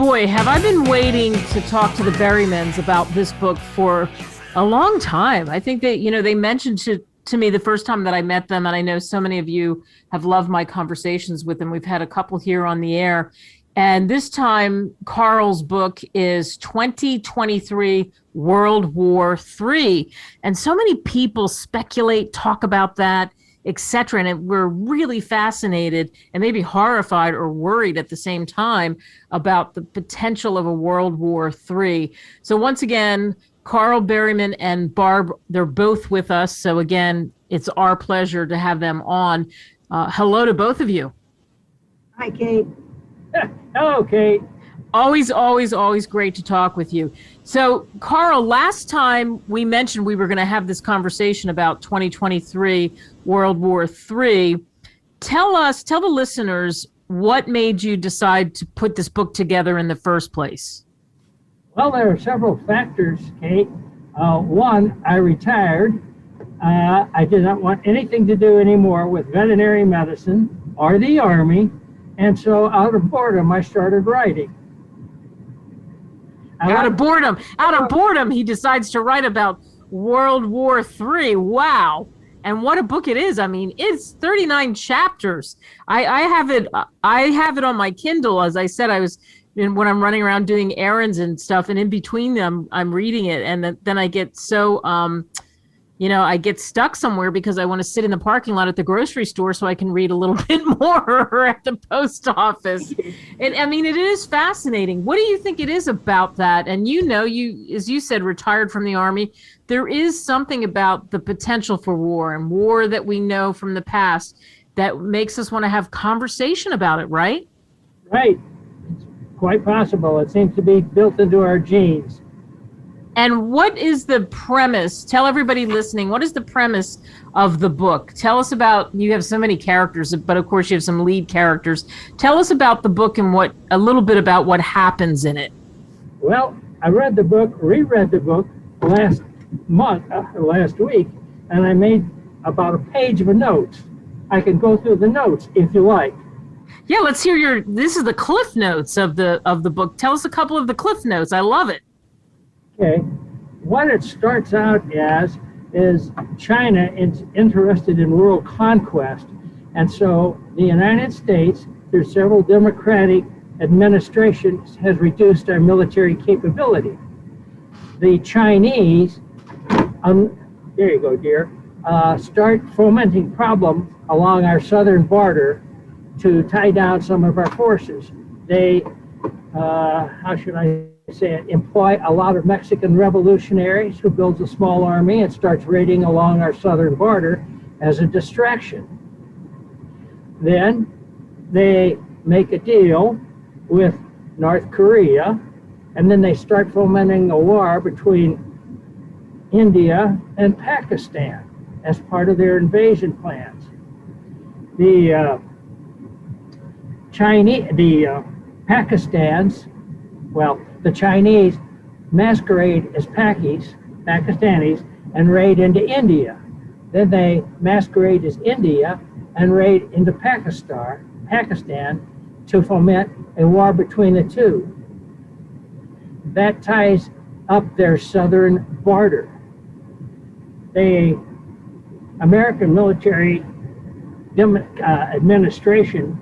boy, have I been waiting to talk to the Berrymans about this book for a long time. I think that, they mentioned to me the first time that I met them, and I know so many of you have loved my conversations with them. We've had a couple here on the air. And this time, Carl's book is 2023 World War III. And so many people speculate, talk about that, etc. And we're really fascinated and maybe horrified or worried at the same time about the potential of a World War III. So once again, Carl Berryman and Barb, they're both with us. So again, it's our pleasure to have them on. Hello to both of you. Hi, Kate. Hello, Kate. Always, always, always great to talk with you. So, Carl, last time we mentioned we were going to have this conversation about 2023 World War III. Tell the listeners what made you decide to put this book together in the first place. Well, there are several factors, Kate. One, I retired. I did not want anything to do anymore with veterinary medicine or the Army. And so out of boredom, I started writing. Out of boredom, he decides to write about World War III. Wow. And what a book it is. I mean, it's 39 chapters. I have it on my Kindle. As I said, when I'm running around doing errands and stuff, and in between them, I'm reading it. And then I get so, I get stuck somewhere because I want to sit in the parking lot at the grocery store so I can read a little bit more, or at the post office. And I mean, it is fascinating. What do you think it is about that? And you, as you said, retired from the Army. There is something about the potential for war and war that we know from the past that makes us want to have conversation about it, right? Right. It's quite possible. It seems to be built into our genes. And what is the premise? Tell everybody listening, what is the premise of the book? Tell us about, you have so many characters, but of course you have some lead characters. Tell us about the book and a little bit about what happens in it. Well, I reread the book last week, and I made about a page of notes. I can go through the notes if you like. Yeah, let's hear this is the cliff notes of the book. Tell us a couple of the cliff notes. I love it. Okay, what it starts out as is China is interested in world conquest, and so the United States, through several democratic administrations, has reduced our military capability. The Chinese, there you go, dear, start fomenting problems along our southern border to tie down some of our forces. They, how should I say it, employ a lot of Mexican revolutionaries who builds a small army and starts raiding along our southern border as a distraction. Then they make a deal with North Korea, and then they start fomenting a war between India and Pakistan as part of their invasion plans. The Chinese masquerade as Pakistanis, and raid into India. Then they masquerade as India and raid into Pakistan to foment a war between the two. That ties up their southern border. The American military administration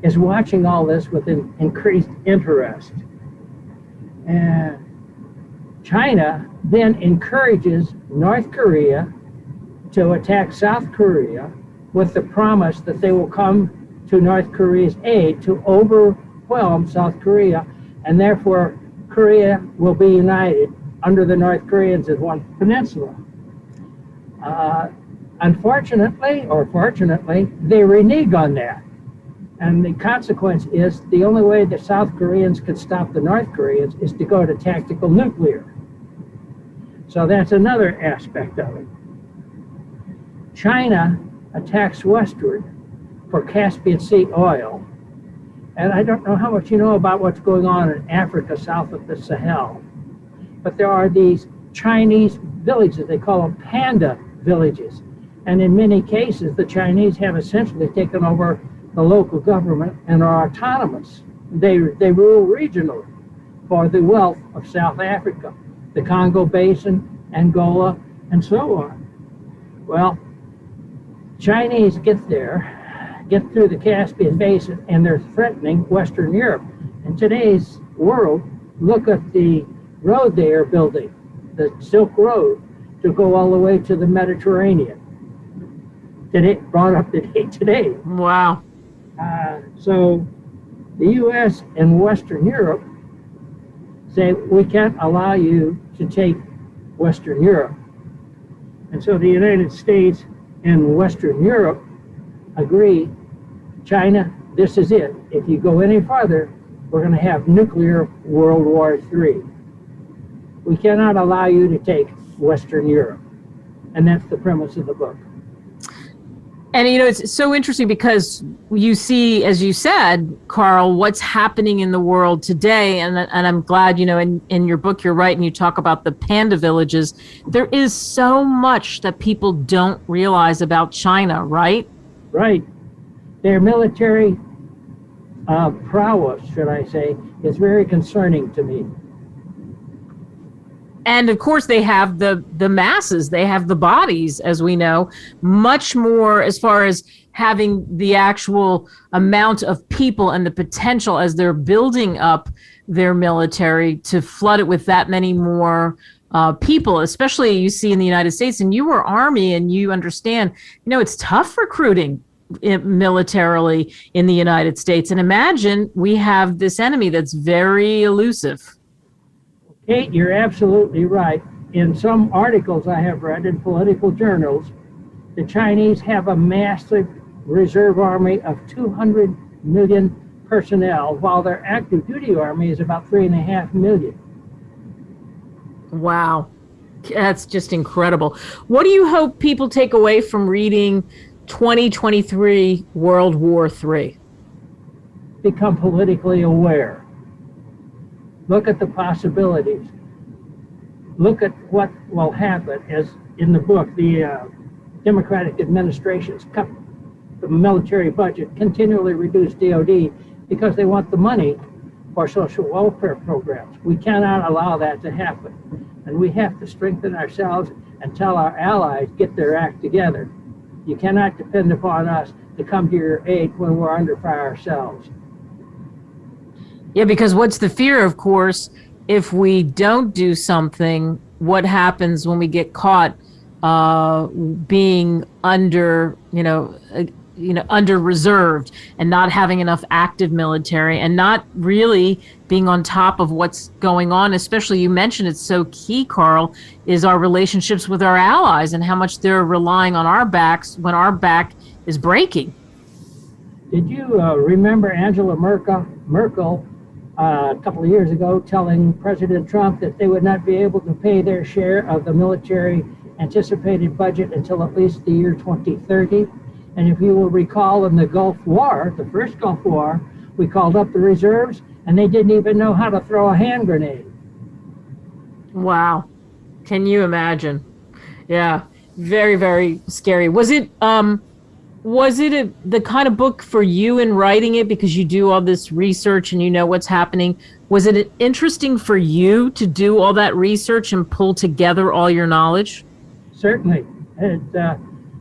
is watching all this with an increased interest. And China then encourages North Korea to attack South Korea with the promise that they will come to North Korea's aid to overwhelm South Korea, and therefore Korea will be united under the North Koreans as one peninsula. Unfortunately, or fortunately, they renege on that. And the consequence is the only way the South Koreans can stop the North Koreans is to go to tactical nuclear. So that's another aspect of it. China attacks westward for Caspian Sea oil. And I don't know how much you know about what's going on in Africa south of the Sahel, but there are these Chinese villages, they call them panda villages. And in many cases, the Chinese have essentially taken over the local government and are autonomous. They rule regionally for the wealth of South Africa, the Congo Basin, Angola, and so on. Well, Chinese get there, get through the Caspian Basin, and they're threatening Western Europe. In today's world, look at the road they are building, the Silk Road, to go all the way to the Mediterranean. Today, brought up today. Wow. So the U.S. and Western Europe say, we can't allow you to take Western Europe. And so the United States and Western Europe agree, China, this is it. If you go any farther, we're going to have nuclear World War III. We cannot allow you to take Western Europe. And that's the premise of the book. And, it's so interesting because you see, as you said, Carl, what's happening in the world today. And I'm glad, in your book, you're right. And you talk about the panda villages. There is so much that people don't realize about China, right? Right. Their military prowess, should I say, is very concerning to me. And of course, they have the masses, they have the bodies, as we know, much more as far as having the actual amount of people and the potential as they're building up their military to flood it with that many more people, especially you see in the United States. And you were Army and you understand, it's tough recruiting militarily in the United States. And imagine we have this enemy that's very elusive. Kate, you're absolutely right. In some articles I have read in political journals, the Chinese have a massive reserve army of 200 million personnel, while their active duty army is about 3.5 million. Wow. That's just incredible. What do you hope people take away from reading 2023 World War III? Become politically aware. Look at the possibilities. Look at what will happen. As in the book, the Democratic administrations cut the military budget, continually reduce DOD because they want the money for social welfare programs. We cannot allow that to happen. And we have to strengthen ourselves and tell our allies, get their act together. You cannot depend upon us to come to your aid when we're under fire ourselves. Yeah, because what's the fear, of course, if we don't do something, what happens when we get caught being under reserved and not having enough active military and not really being on top of what's going on, especially you mentioned it's so key, Carl, is our relationships with our allies and how much they're relying on our backs when our back is breaking. Did you remember Angela Merkel a couple of years ago telling President Trump that they would not be able to pay their share of the military anticipated budget until at least the year 2030? And if you will recall, in the Gulf War, the first Gulf War, we called up the reserves and they didn't even know how to throw a hand grenade. Wow. Can you imagine? Yeah. Very, very scary. Was it the kind of book for you in writing it because you do all this research and you know what's happening? Was it interesting for you to do all that research and pull together all your knowledge? Certainly.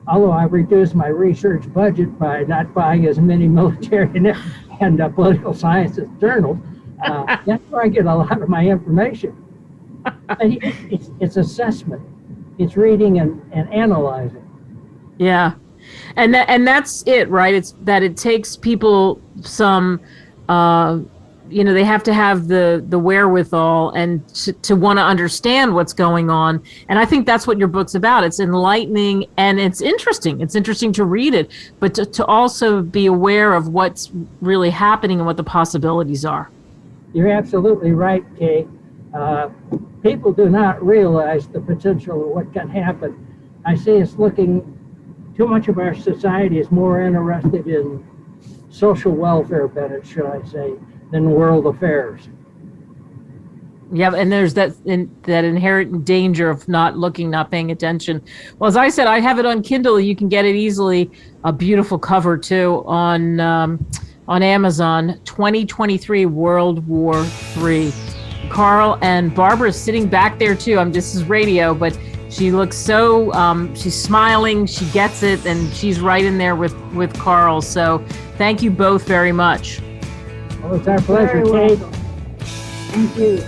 Although I reduced my research budget by not buying as many military and political sciences journals, that's where I get a lot of my information. It's assessment. It's reading and analyzing. Yeah. And that's it, right? It's that it takes people some, they have to have the wherewithal and to want to understand what's going on. And I think that's what your book's about. It's enlightening and it's interesting. It's interesting to read it, but to also be aware of what's really happening and what the possibilities are. You're absolutely right, Kay. People do not realize the potential of what can happen. I see us looking. Too much of our society is more interested in social welfare benefits, should I say, than world affairs. Yeah, and there's that inherent danger of not looking, not paying attention. Well, as I said, I have it on Kindle. You can get it easily. A beautiful cover too on on Amazon, 2023 World War III. Carl and Barbara's sitting back there too. This is radio, but she looks so, she's smiling, she gets it, and she's right in there with Carl. So thank you both very much. Well, it's our pleasure, Very Kate. welcome. Thank you.